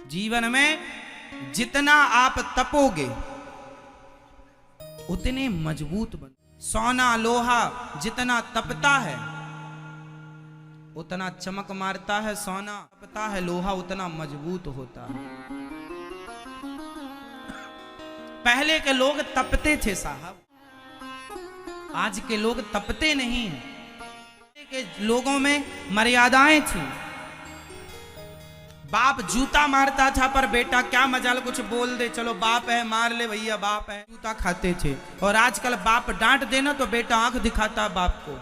जीवन में जितना आप तपोगे उतने मजबूत बन। सोना लोहा जितना तपता है उतना चमक मारता है, सोना तपता है, लोहा उतना मजबूत होता है। पहले के लोग तपते थे साहब, आज के लोग तपते नहीं हैं। पहले के लोगों में मर्यादाएं थी। बाप जूता मारता था पर बेटा क्या मजाल कुछ बोल दे, चलो बाप है मार ले भैया, बाप है, जूता खाते थे। और आजकल बाप डांट देना तो बेटा आंख दिखाता बाप को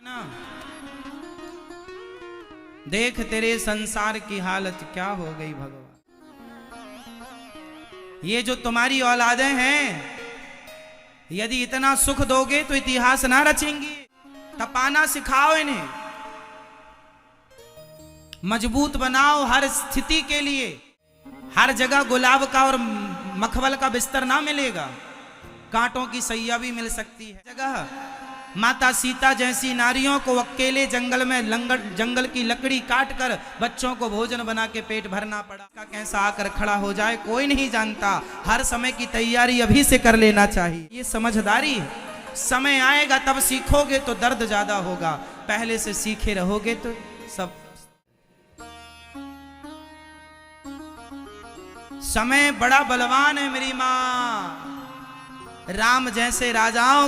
ना। देख तेरे संसार की हालत क्या हो गई भगवान। ये जो तुम्हारी औलादें हैं, यदि इतना सुख दोगे तो इतिहास ना रचेंगी। तपाना सिखाओ इन्हें, मजबूत बनाओ हर स्थिति के लिए। हर जगह गुलाब का और मखमल का बिस्तर ना मिलेगा, कांटों की सैया भी मिल सकती है। जगह माता सीता जैसी नारियों को अकेले जंगल में जंगल की लकड़ी काट कर बच्चों को भोजन बना के पेट भरना पड़ा। का कैसा आकर खड़ा हो जाए कोई नहीं जानता। हर समय की तैयारी अभी से कर लेना चाहिए, ये समझदारी है। समय आएगा तब सीखोगे तो दर्द ज्यादा होगा, पहले से सीखे रहोगे तो सब। समय बड़ा बलवान है मेरी माँ। राम जैसे राजाओं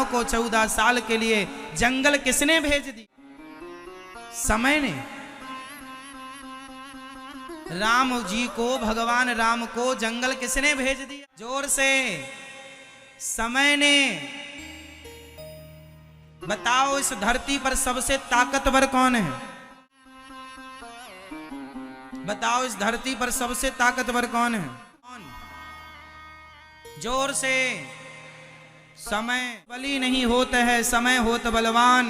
को 14 साल के लिए जंगल किसने भेज दी? समय ने। राम जी को, भगवान राम को जंगल किसने भेज दिया? जोर से, समय ने। बताओ इस धरती पर सबसे ताकतवर कौन है? बताओ इस धरती पर सबसे ताकतवर कौन है? कौन? जोर से। समय बली नहीं होता है, समय होत बलवान।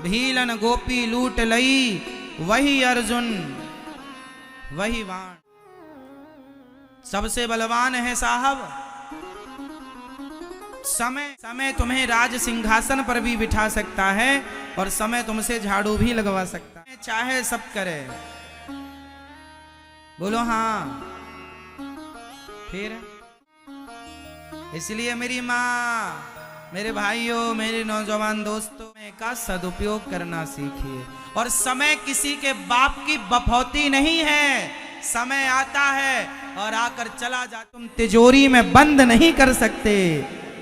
भीलन गोपी लूट लई, वही अर्जुन वही बाण। सबसे बलवान है साहब समय। समय तुम्हें राज सिंहासन पर भी बिठा सकता है और समय तुमसे झाड़ू भी लगवा सकता है, चाहे सब करे। बोलो हाँ। फिर इसलिए मेरी माँ, मेरे भाइयों, मेरे नौजवान दोस्तों, में का सदुपयोग करना सीखिए। और समय किसी के बाप की बफौती नहीं है। समय आता है और आकर चला जा, तुम तिजोरी में बंद नहीं कर सकते।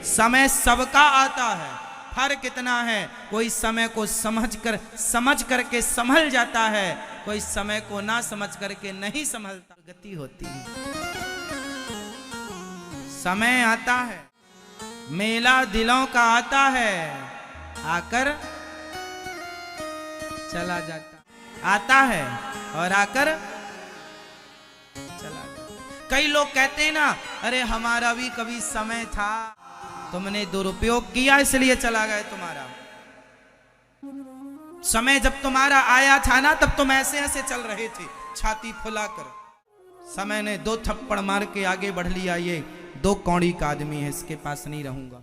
समय सबका आता है, फर्क कितना है। कोई समय को समझ करके संभल जाता है, कोई समय को ना समझ करके नहीं संभलता। गति होती है। समय आता है, मेला दिलों का आता है, आकर चला जाता। आता है और आकर चला जाता। कई लोग कहते हैं ना, अरे हमारा भी कभी समय था, तुमने दुरुपयोग किया इसलिए चला गया तुम्हारा समय। जब तुम्हारा आया था ना, तब तुम ऐसे ऐसे चल रहे थे छाती फुलाकर। समय ने 2 थप्पड़ मार के आगे बढ़ लिया। ये 2 कौड़ी का आदमी है, इसके पास नहीं रहूंगा।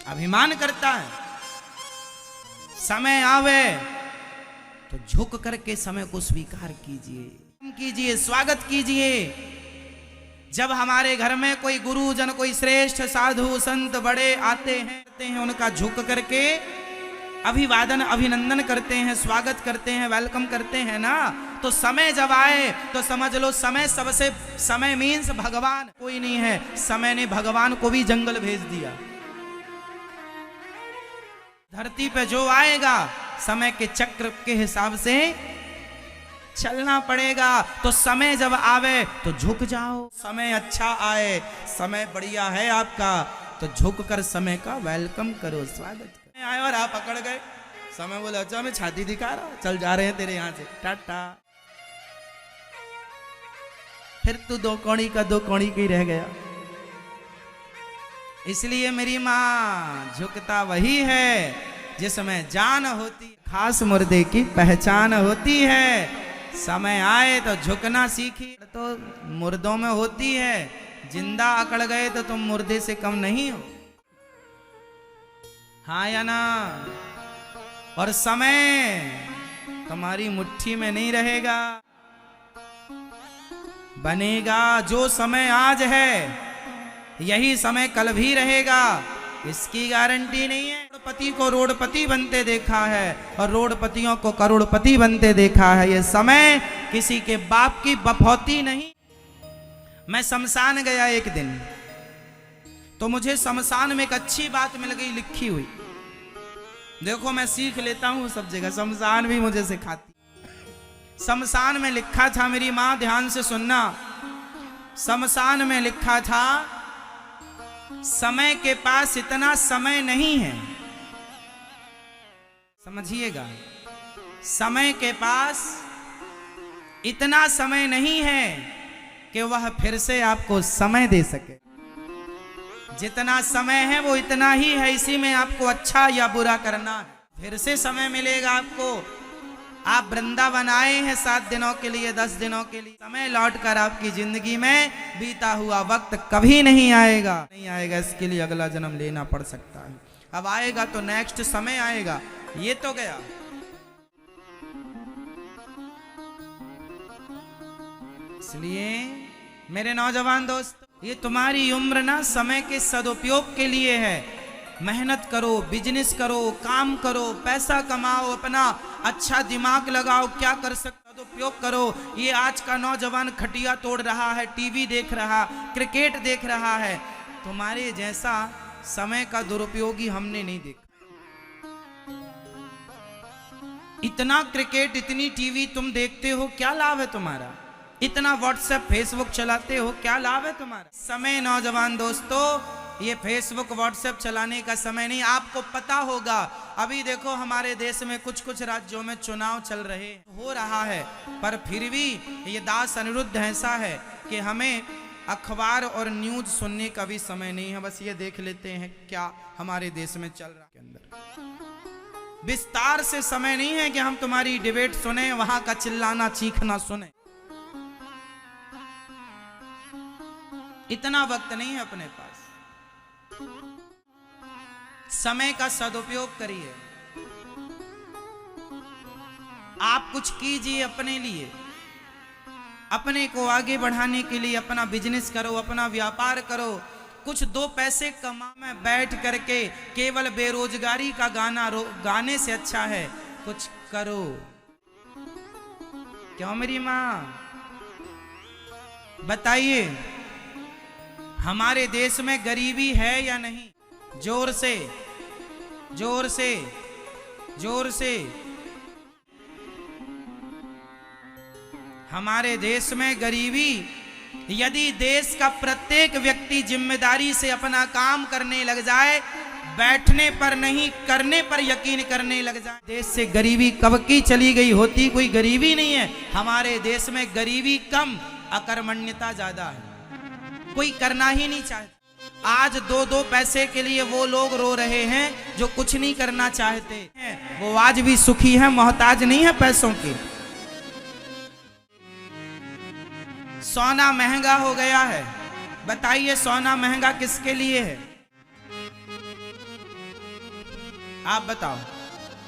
अभिमान करता है। समय आवे तो झुक करके समय को स्वीकार कीजिए, स्वागत कीजिए। जब हमारे घर में कोई गुरुजन, कोई श्रेष्ठ साधु संत बड़े आते हैं, उनका झुक करके अभिवादन अभिनंदन करते हैं, स्वागत करते हैं, वेलकम करते हैं ना। तो समय जब आए तो समझ लो समय सबसे, समय मीन्स भगवान कोई नहीं है। समय ने भगवान को भी जंगल भेज दिया। धरती पे जो आएगा समय के चक्र के हिसाब से चलना पड़ेगा। तो समय जब आवे तो झुक जाओ। समय अच्छा आए, समय बढ़िया है आपका, तो झुक कर समय का वेलकम करो, स्वागत करो। आए और आप पकड़ गए, समय बोले अच्छा मैं छाती दिखा रहा हूं, चल जा रहे हैं तेरे यहां से, टाटा। फिर तू 2 कौड़ी का 2 कौड़ी की रह गया। इसलिए मेरी माँ, झुकता वही है जिसमें जान होती, खास मुर्दे की पहचान होती है। समय आए तो झुकना सीखी, तो मुर्दों में होती है। जिंदा अकड़ गए तो तुम मुर्दे से कम नहीं हो। हाँ या ना? और समय तुम्हारी मुट्ठी में नहीं रहेगा, बनेगा। जो समय आज है यही समय कल भी रहेगा, इसकी गारंटी नहीं है। करोड़पति को रोडपति बनते देखा है और रोडपतियों को करोड़पति बनते देखा है। ये समय किसी के बाप की बफौती नहीं। मैं शमशान गया एक दिन, तो मुझे शमशान में एक अच्छी बात मिल गई लिखी हुई। देखो मैं सीख लेता हूँ सब जगह, शमशान भी मुझे सिखाती। शमशान में लिखा था, मेरी माँ ध्यान से सुनना, शमशान में लिखा था समय के पास इतना समय नहीं है, समझिएगा, समय के पास इतना समय नहीं है कि वह फिर से आपको समय दे सके। जितना समय है वो इतना ही है, इसी में आपको अच्छा या बुरा करना है। फिर से समय मिलेगा आपको। आप वृंदावन आए हैं 7 दिनों के लिए, 10 दिनों के लिए, समय लौटकर आपकी जिंदगी में बीता हुआ वक्त कभी नहीं आएगा, नहीं आएगा। इसके लिए अगला जन्म लेना पड़ सकता है। अब आएगा तो नेक्स्ट समय आएगा, ये तो गया। इसलिए मेरे नौजवान दोस्त, ये तुम्हारी उम्र ना समय के सदुपयोग के लिए है। मेहनत करो, बिजनेस करो, काम करो, पैसा कमाओ, अपना अच्छा दिमाग लगाओ, क्या कर सकते सदुपयोग करो। ये आज का नौजवान खटिया तोड़ रहा है, टीवी देख रहा, क्रिकेट देख रहा है। तुम्हारे जैसा समय का दुरुपयोगी हमने नहीं देखा। इतना क्रिकेट, इतनी टीवी तुम देखते हो, क्या लाभ है तुम्हारा? इतना व्हाट्सएप फेसबुक चलाते हो, क्या लाभ है तुम्हारा? समय नौजवान दोस्तों, ये फेसबुक व्हाट्सएप चलाने का समय नहीं। आपको पता होगा, अभी देखो हमारे देश में कुछ कुछ राज्यों में चुनाव चल रहे हो रहा है, पर फिर भी ये दास अनिरुद्ध ऐसा है कि हमें अखबार और न्यूज सुनने का भी समय नहीं है। बस ये देख लेते हैं क्या हमारे देश में चल रहा है। के अंदर विस्तार से समय नहीं है कि हम तुम्हारी डिबेट सुने, वहां का चिल्लाना चीखना सुने। इतना वक्त नहीं है अपने पास। समय का सदुपयोग करिए। आप कुछ कीजिए अपने लिए, अपने को आगे बढ़ाने के लिए। अपना बिजनेस करो, अपना व्यापार करो, कुछ 2 पैसे कमा में बैठ करके केवल बेरोजगारी का गाने से अच्छा है कुछ करो। क्यों मेरी माँ? बताइए, हमारे देश में गरीबी है या नहीं? जोर से, जोर से, जोर से। हमारे देश में गरीबी, यदि देश का प्रत्येक व्यक्ति जिम्मेदारी से अपना काम करने लग जाए, बैठने पर नहीं करने पर यकीन करने लग जाए, देश से गरीबी कब की चली गई होती। कोई गरीबी नहीं है हमारे देश में, गरीबी कम, अकर्मण्यता ज्यादा है। कोई करना ही नहीं चाहता। आज 2-2 पैसे के लिए वो लोग रो रहे हैं जो कुछ नहीं करना चाहते हैं। वो आज भी सुखी है, मोहताज नहीं है पैसों के। सोना महंगा हो गया है। बताइए, सोना महंगा किसके लिए है? आप बताओ,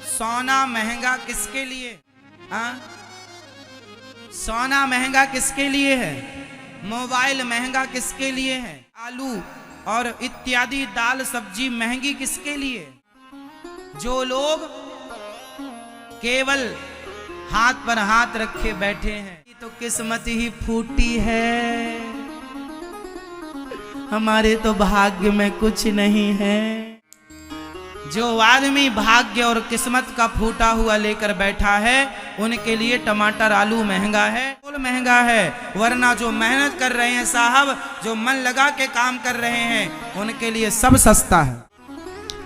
सोना महंगा किसके लिए? हाँ, सोना महंगा किसके लिए है? मोबाइल महंगा किसके लिए है? आलू और इत्यादि दाल सब्जी महंगी किसके लिए? जो लोग केवल हाथ पर हाथ रखे बैठे हैं, तो किस्मत ही फूटी है, हमारे तो भाग्य में कुछ नहीं है। जो आदमी भाग्य और किस्मत का फूटा हुआ लेकर बैठा है, उनके लिए टमाटर आलू महंगा है, फूल महंगा है। वरना जो मेहनत कर रहे हैं साहब, जो मन लगा के काम कर रहे हैं, उनके लिए सब सस्ता है।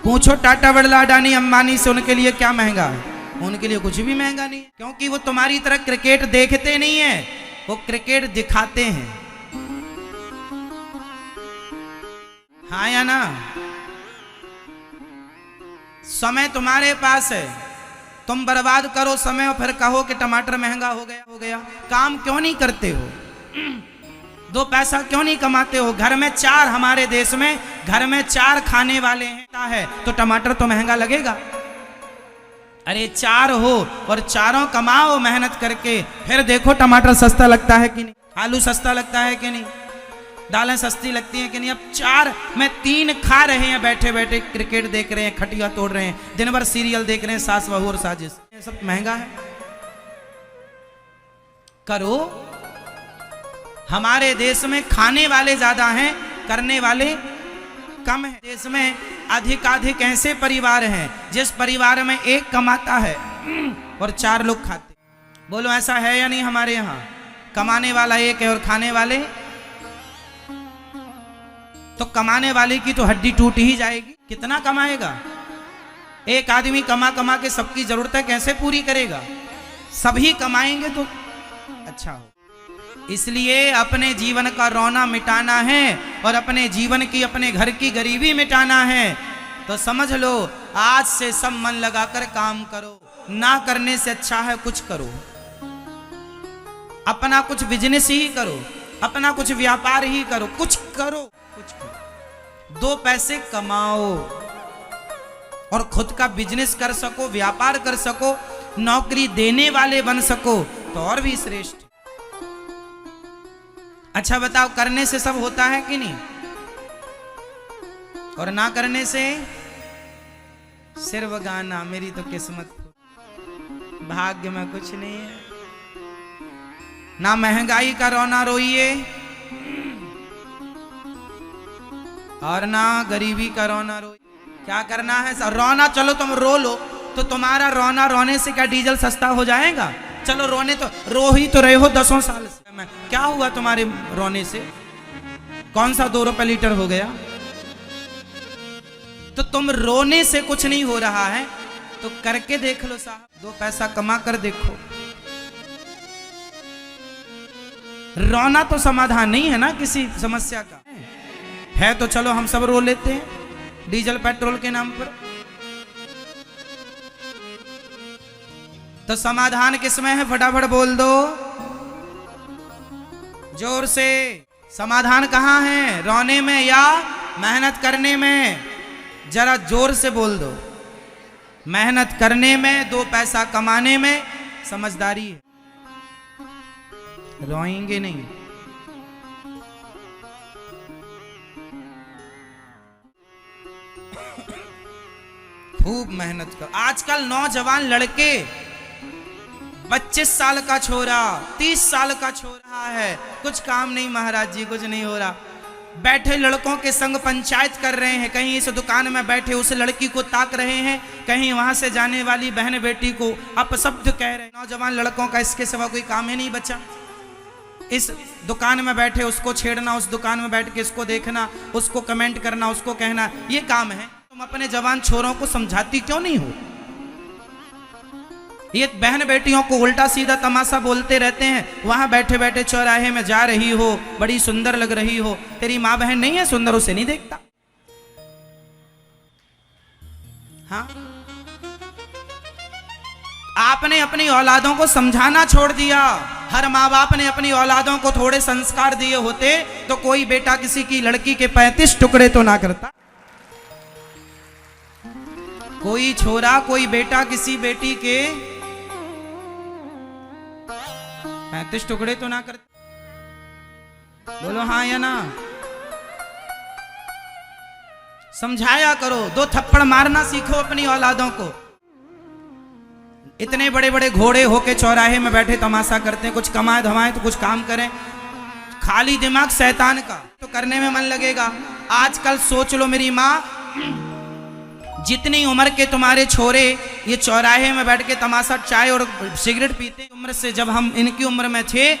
पूछो टाटा, बिरला, अडानी, अंबानी से उनके लिए क्या महंगा है? उनके लिए कुछ भी महंगा नहीं, क्योंकि वो तुम्हारी तरह क्रिकेट देखते नहीं है, वो क्रिकेट दिखाते हैं। हाँ या ना? समय तुम्हारे पास है, तुम बर्बाद करो समय और फिर कहो कि टमाटर महंगा हो गया। काम क्यों नहीं करते हो? 2 पैसा क्यों नहीं कमाते हो? घर में 4, हमारे देश में घर में 4 खाने वाले हैं तो टमाटर तो महंगा लगेगा। अरे चार हो और चारों कमाओ मेहनत करके, फिर देखो टमाटर सस्ता लगता है कि नहीं, आलू सस्ता लगता है कि नहीं, दालें सस्ती लगती हैं कि नहीं। अब चार में तीन खा रहे हैं बैठे बैठे, क्रिकेट देख रहे हैं, खटिया तोड़ रहे हैं, दिन भर सीरियल देख रहे हैं, सास बहू और साजिश, ये सब महंगा है। करो। हमारे देश में खाने वाले ज्यादा हैं, करने वाले कम हैं। देश में अधिकाधिक ऐसे परिवार हैं जिस परिवार में एक कमाता है और चार लोग खाते। बोलो ऐसा है या नहीं हमारे यहाँ? कमाने वाला एक है और खाने वाले, तो कमाने वाले की तो हड्डी टूट ही जाएगी। कितना कमाएगा? एक आदमी कमा कमा के सबकी जरूरतें कैसे पूरी करेगा? सभी कमाएंगे तो अच्छा हो। इसलिए अपने जीवन का रोना मिटाना है और अपने जीवन की, अपने घर की गरीबी मिटाना है, तो समझ लो आज से सब मन लगाकर काम करो। ना करने से अच्छा है कुछ करो, अपना कुछ बिजनेस ही करो, अपना कुछ व्यापार ही करो, कुछ करो, कुछ करो। 2 पैसे कमाओ और खुद का बिजनेस कर सको, व्यापार कर सको, नौकरी देने वाले बन सको तो और भी श्रेष्ठ। अच्छा बताओ, करने से सब होता है कि नहीं? और ना करने से सिर्फ गाना, मेरी तो किस्मत, भाग्य में कुछ नहीं है। ना महंगाई का रोना रोइए और ना गरीबी का रोना रोइए। क्या करना है? रोना, चलो तुम रो लो, तो तुम्हारा रोना रोने से क्या डीजल सस्ता हो जाएगा? चलो रोने तो रो ही तो रहे हो 10 साल से, क्या हुआ तुम्हारे रोने से? कौन सा 2 रुपए लीटर हो गया? तो तुम रोने से कुछ नहीं हो रहा है तो करके देख लो साहब, 2 पैसा कमा कर देखो। रोना तो समाधान नहीं है ना किसी समस्या का, है तो चलो हम सब रो लेते हैं डीजल पेट्रोल के नाम पर। तो समाधान किसमें है? फटाफट बोल दो जोर से। समाधान कहां है? रोने में या मेहनत करने में? जरा जोर से बोल दो। मेहनत करने में, 2 पैसा कमाने में समझदारी है, रोएंगे नहीं। खूब मेहनत कर। आजकल नौजवान लड़के, 25 साल का छोरा, 30 साल का छोरा है, कुछ काम नहीं महाराज जी, कुछ नहीं हो रहा, बैठे लड़कों के संग पंचायत कर रहे हैं। कहीं इस दुकान में बैठे उस लड़की को ताक रहे हैं, कहीं वहां से जाने वाली बहन बेटी को अपशब्द कह रहे हैं। नौजवान लड़कों का इसके सिवा कोई काम ही नहीं बचा। इस दुकान में बैठे उसको छेड़ना, उस दुकान में बैठ के इसको देखना, उसको कमेंट करना, उसको कहना, ये काम है। तुम अपने जवान छोरों को समझाती क्यों नहीं हो? ये बहन बेटियों को उल्टा सीधा तमाशा बोलते रहते हैं। वहां बैठे बैठे चौराहे में जा रही हो, बड़ी सुंदर लग रही हो, तेरी माँ बहन नहीं है सुंदर, उसे नहीं देखता? हाँ, आपने अपनी औलादों को समझाना छोड़ दिया। हर माँ बाप ने अपनी औलादों को थोड़े संस्कार दिए होते तो कोई बेटा किसी की लड़की के 35 टुकड़े तो ना करता। कोई छोरा, कोई बेटा किसी बेटी के 35 टुकड़े तो ना करता। बोलो हाँ या ना? समझाया करो, 2 थप्पड़ मारना सीखो अपनी औलादों को। इतने बड़े बड़े घोड़े होके चौराहे में बैठे तमाशा करते हैं, कुछ कमाए धमाए तो कुछ काम करें। खाली दिमाग शैतान का, तो करने में मन लगेगा। आजकल सोच लो मेरी माँ, जितनी उम्र के तुम्हारे छोरे ये चौराहे में बैठ के तमाशा, चाय और सिगरेट पीते, उम्र से जब हम इनकी उम्र में थे,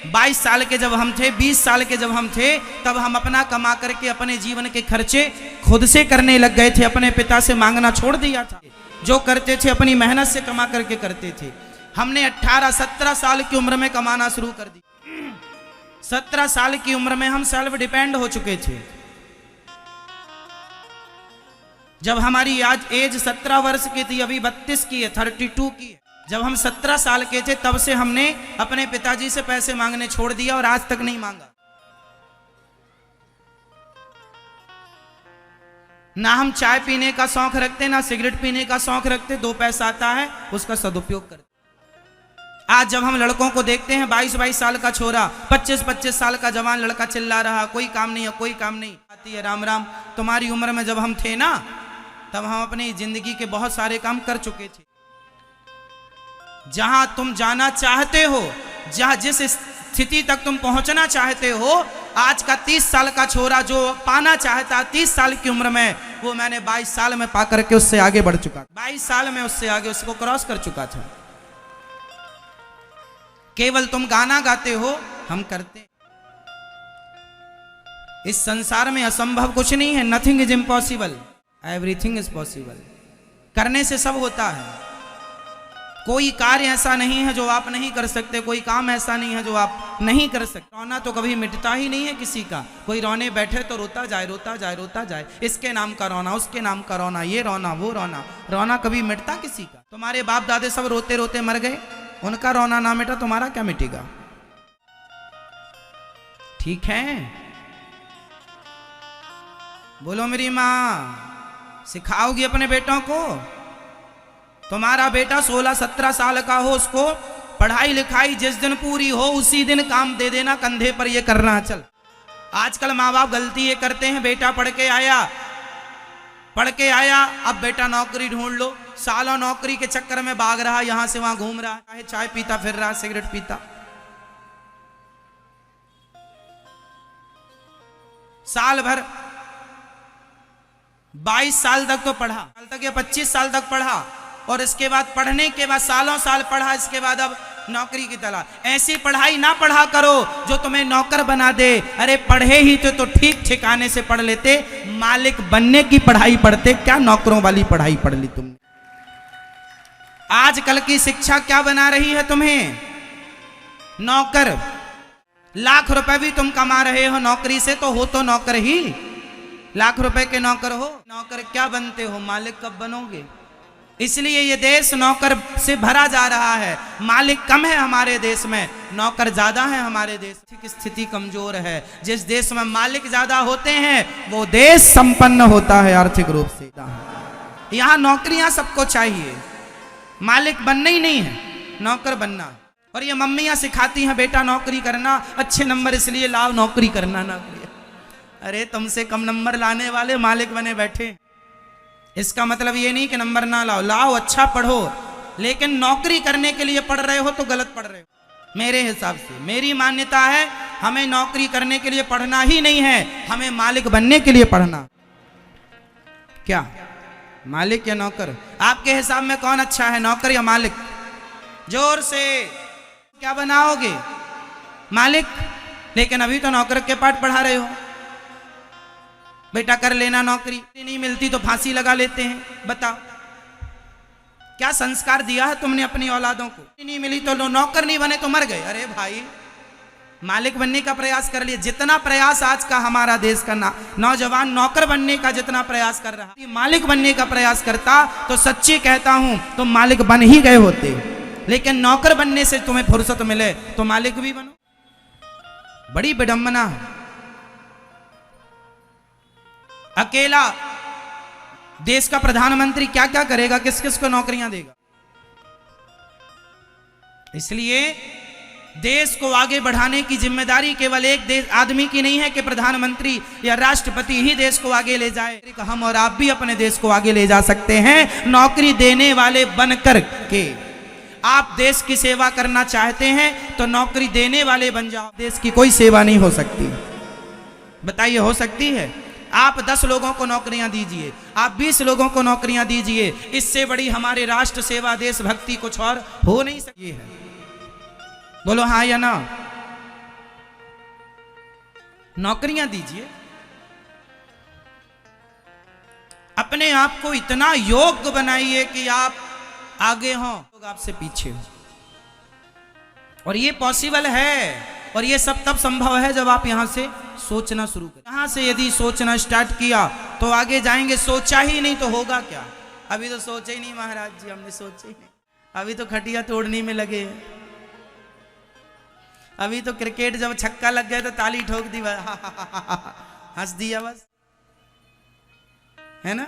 22 साल के जब हम थे, 20 साल के जब हम थे, तब हम अपना कमा करके अपने जीवन के खर्चे खुद से करने लग गए थे। अपने पिता से मांगना छोड़ दिया था। जो करते थे अपनी मेहनत से कमा करके करते थे। हमने 18-17 साल की उम्र में कमाना शुरू कर दी। 17 साल की उम्र में हम सेल्फ डिपेंड हो चुके थे। जब हमारी आज एज 17 वर्ष की थी, अभी 32 की है, 32 की है। जब हम 17 साल के थे तब से हमने अपने पिताजी से पैसे मांगने छोड़ दिया और आज तक नहीं मांगा। ना हम चाय पीने का शौक रखते, ना सिगरेट पीने का शौक रखते। 2 पैसा आता है उसका सदुपयोग करते। आज जब हम लड़कों को देखते हैं, 22-22 साल का छोरा, 25-25 साल का जवान लड़का चिल्ला रहा, कोई काम नहीं है, कोई काम नहीं आती है। राम राम, तुम्हारी उम्र में जब हम थे ना, तब हम अपनी जिंदगी के बहुत सारे काम कर चुके थे। जहां तुम जाना चाहते हो, जहां जिस स्थिति तक तुम पहुंचना चाहते हो, आज का 30 साल का छोरा जो पाना चाहता 30 साल की उम्र में, वो मैंने 22 साल में पा करके उससे आगे बढ़ चुका। 22 साल में उससे आगे उसको क्रॉस कर चुका था। केवल तुम गाना गाते हो, हम करते। इस संसार में असंभव कुछ नहीं है। Nothing is impossible, everything is possible. करने से सब होता है। कोई कार्य ऐसा नहीं है जो आप नहीं कर सकते, कोई काम ऐसा नहीं है जो आप नहीं कर सकते। रोना तो कभी मिटता ही नहीं है किसी का। कोई रोने बैठे तो रोता जाए, रोता जाए, रोता जाए। इसके नाम का रोना, उसके नाम का रोना, ये रोना, वो रोना। रोना कभी मिटता किसी का? तुम्हारे बाप दादे सब रोते रोते मर गए, उनका रोना ना मिटा, तुम्हारा क्या मिटेगा? ठीक है, बोलो मेरी माँ। सिखाओगी अपने बेटों को? तुम्हारा बेटा 16-17 साल का हो, उसको पढ़ाई लिखाई जिस दिन पूरी हो उसी दिन काम दे देना कंधे पर, ये करना चल। आजकल माँ बाप गलती ये करते हैं, बेटा पढ़ के आया, अब बेटा नौकरी ढूंढ लो। सालों नौकरी के चक्कर में भाग रहा, यहां से वहां घूम रहा है, चाय पीता फिर रहा, सिगरेट पीता। साल भर 22 साल तक तो पढ़ा, साल तक या 25 साल तक पढ़ा, और इसके बाद पढ़ने के बाद सालों साल पढ़ा, इसके बाद अब नौकरी की तलाश। ऐसी पढ़ाई ना पढ़ा करो जो तुम्हें नौकर बना दे। अरे पढ़े ही तो ठीक ठिकाने से पढ़ लेते, मालिक बनने की पढ़ाई पढ़ते, क्या नौकरों वाली पढ़ाई पढ़ ली तुमने? आजकल की शिक्षा क्या बना रही है तुम्हें? नौकर। लाख रुपए भी तुम कमा रहे हो नौकरी से, तो हो तो नौकर ही। लाख रुपए के नौकर हो, नौकर क्या बनते हो? मालिक कब बनोगे? इसलिए ये देश नौकर से भरा जा रहा है। मालिक कम है हमारे देश में, नौकर ज्यादा है हमारे देश की। स्थिति कमजोर है। जिस देश में मालिक ज्यादा होते हैं वो देश संपन्न होता है आर्थिक रूप से। यहाँ नौकरियां सबको चाहिए, मालिक बनना ही नहीं है, नौकर बनना। और ये मम्मियां सिखाती हैं बेटा नौकरी करना, अच्छे नंबर इसलिए लाओ, नौकरी करना नौकरी। अरे तुमसे कम नंबर लाने वाले मालिक बने बैठे। इसका मतलब ये नहीं कि नंबर ना लाओ, लाओ, अच्छा पढ़ो, लेकिन नौकरी करने के लिए पढ़ रहे हो तो गलत पढ़ रहे हो। मेरे हिसाब से, मेरी मान्यता है, हमें नौकरी करने के लिए पढ़ना ही नहीं है, हमें मालिक बनने के लिए पढ़ना। क्या मालिक या नौकर? आपके हिसाब में कौन अच्छा है, नौकर या मालिक? जोर से क्या बनाओगे? मालिक। लेकिन अभी तो नौकर के पाठ पढ़ा रहे हो। बेटा कर लेना नौकरी, नहीं मिलती तो फांसी लगा लेते हैं। बताओ क्या संस्कार दिया है तुमने अपनी औलादों को? नहीं मिली तो नौकर नहीं बने तो मर गए। अरे भाई, मालिक बनने का प्रयास कर लिए। जितना प्रयास आज का हमारा देश का नौजवान नौकर बनने का जितना प्रयास कर रहा है, मालिक बनने का प्रयास करता तो सच्ची कहता हूं तुम मालिक बन ही गए होते। लेकिन नौकर बनने से तुम्हें फुर्सत मिले तो मालिक भी बनो। बड़ी विडंबना है। अकेला देश का प्रधानमंत्री क्या क्या करेगा, किस किस को नौकरियां देगा? इसलिए देश को आगे बढ़ाने की जिम्मेदारी केवल एक आदमी की नहीं है कि प्रधानमंत्री या राष्ट्रपति ही देश को आगे ले जाए। हम और आप भी अपने देश को आगे ले जा सकते हैं, नौकरी देने वाले बनकर के। आप देश की सेवा करना चाहते हैं तो नौकरी देने वाले बन जाओ। देश की कोई सेवा नहीं हो सकती, बताइए हो सकती है? आप 10 लोगों को नौकरियां दीजिए, आप 20 लोगों को नौकरियां दीजिए, इससे बड़ी हमारे राष्ट्र सेवा देशभक्ति कुछ और हो नहीं सकती है। बोलो हाँ या ना? नौकरियां दीजिए, अपने आप को इतना योग्य बनाइए कि आप आगे हो, लोग आपसे पीछे हो। और ये पॉसिबल है, और ये सब तब संभव है जब आप यहां से सोचना शुरू करें। यहां से यदि सोचना स्टार्ट किया तो आगे जाएंगे। सोचा ही नहीं तो होगा क्या? अभी तो सोचे ही नहीं महाराज जी, हमने सोचे ही नहीं। अभी तो खटिया तोड़ने में लगे हैं। अभी तो क्रिकेट जब छक्का लग गया तो ताली ठोक दी, हंस दिया बस। है ना।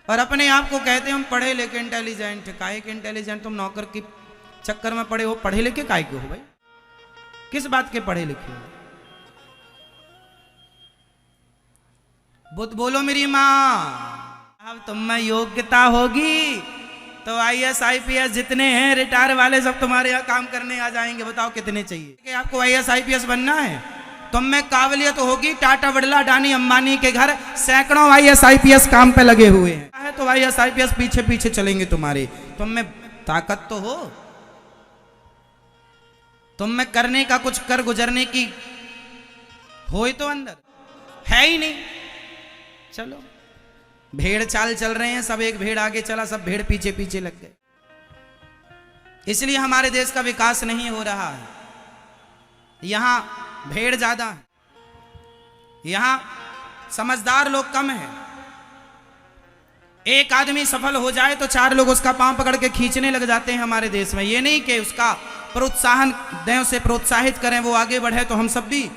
और अपने आप को कहते हैं हम पढ़े लिखे इंटेलिजेंट। काहे के इंटेलिजेंट? तुम नौकर की चक्कर में पड़े हो। पढ़े लिखे काहे के हो भाई? किस बात के पढ़े लिखे हो? बुद्ध बोलो मेरी माँ। अब तुम में योग्यता होगी तो IAS IPS जितने हैं रिटायर वाले सब तुम्हारे यहाँ काम करने आ जाएंगे। बताओ कितने चाहिए? कि आपको IAS IPS बनना है? तुम में काबिलियत होगी। टाटा बिरला अडानी अंबानी के घर सैकड़ों IAS IPS काम पे लगे हुए हैं, तो IAS IPS पीछे पीछे चलेंगे तुम्हारे। तुम में ताकत तो हो, तुम में करने का कुछ कर गुजरने की हो तो अंदर है ही नहीं। चलो भेड़ चाल चल रहे हैं, सब एक भेड़ आगे चला, सब भेड़ पीछे पीछे लग गए। इसलिए हमारे देश का विकास नहीं हो रहा है। यहां भेड़ ज्यादा है, यहां समझदार लोग कम है। एक आदमी सफल हो जाए तो 4 लोग उसका पांव पकड़ के खींचने लग जाते हैं हमारे देश में। ये नहीं कि उसका प्रोत्साहन दें, उसे प्रोत्साहित करें, वो आगे बढ़े तो हम सब भी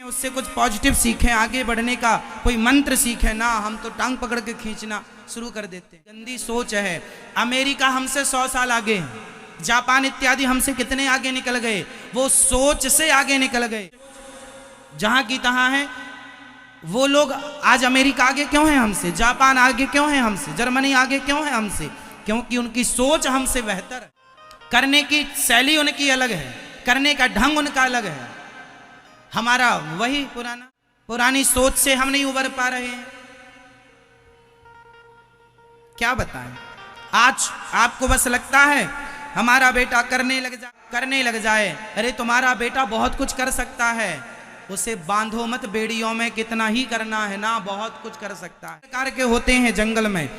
उससे कुछ पॉजिटिव सीखें, आगे बढ़ने का कोई मंत्र सीखें ना। हम तो टांग पकड़ के खींचना शुरू कर देते हैं। गंदी सोच है। अमेरिका हमसे 100 साल आगे है, जापान इत्यादि हमसे कितने आगे निकल गए, वो सोच से आगे निकल गए। जहां की तहां है वो लोग। आज अमेरिका आगे क्यों है हमसे? जापान आगे क्यों है हमसे? जर्मनी आगे क्यों है हमसे? क्योंकि उनकी सोच हमसे बेहतर है। करने की शैली उनकी अलग है, करने का ढंग उनका अलग है। हमारा वही पुरानी सोच से हम नहीं उबर पा रहे हैं। क्या बताएं? आज आपको बस लगता है हमारा बेटा करने लग जाए। अरे तुम्हारा बेटा बहुत कुछ कर सकता है, उसे बांधो मत बेड़ियों में। कितना ही करना है ना, बहुत कुछ कर सकता है। प्रकार के होते हैं जंगल में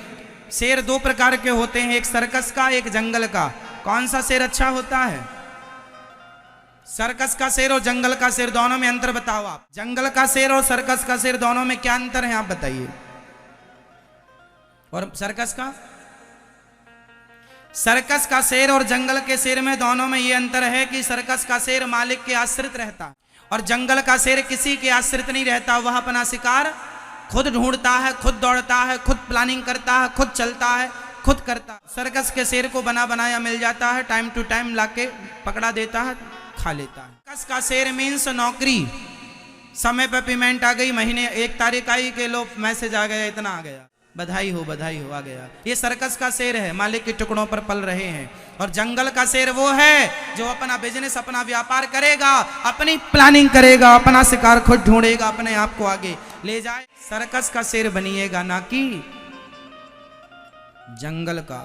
शेर, 2 प्रकार के होते हैं, एक सर्कस का, एक जंगल का। कौन सा शेर अच्छा होता है? सर्कस का शेर और जंगल का शेर, दोनों में अंतर बताओ आप। जंगल का शेर और सर्कस का शेर, दोनों में क्या अंतर है आप बताइए। और सर्कस का शेर और जंगल के शेर में, दोनों में ये अंतर है कि सर्कस का शेर मालिक के आश्रित रहता है और जंगल का शेर किसी के आश्रित नहीं रहता। वह अपना शिकार खुद ढूंढता है, खुद दौड़ता है, खुद प्लानिंग करता है, खुद चलता है, खुद करता है। सर्कस के शेर को बना बनाया मिल जाता है, टाइम टू टाइम लाके पकड़ा देता है, खा लेता है। सर्कस का शेर मीन्स नौकरी, समय पर पेमेंट आ गई, महीने 1 तारीख आई के लो मैसेज आ गया, इतना आ गया, बधाई हो आ गया। ये सर्कस का शेर है, मालिक के टुकड़ों पर पल रहे हैं। और जंगल का शेर वो है जो अपना बिजनेस, अपना व्यापार करेगा, अपनी प्लानिंग करेगा, अपना शिकार खुद ढूंढेगा, अपने आप को आगे ले जाए। सर्कस का शेर बनिएगा, ना कि जंगल का।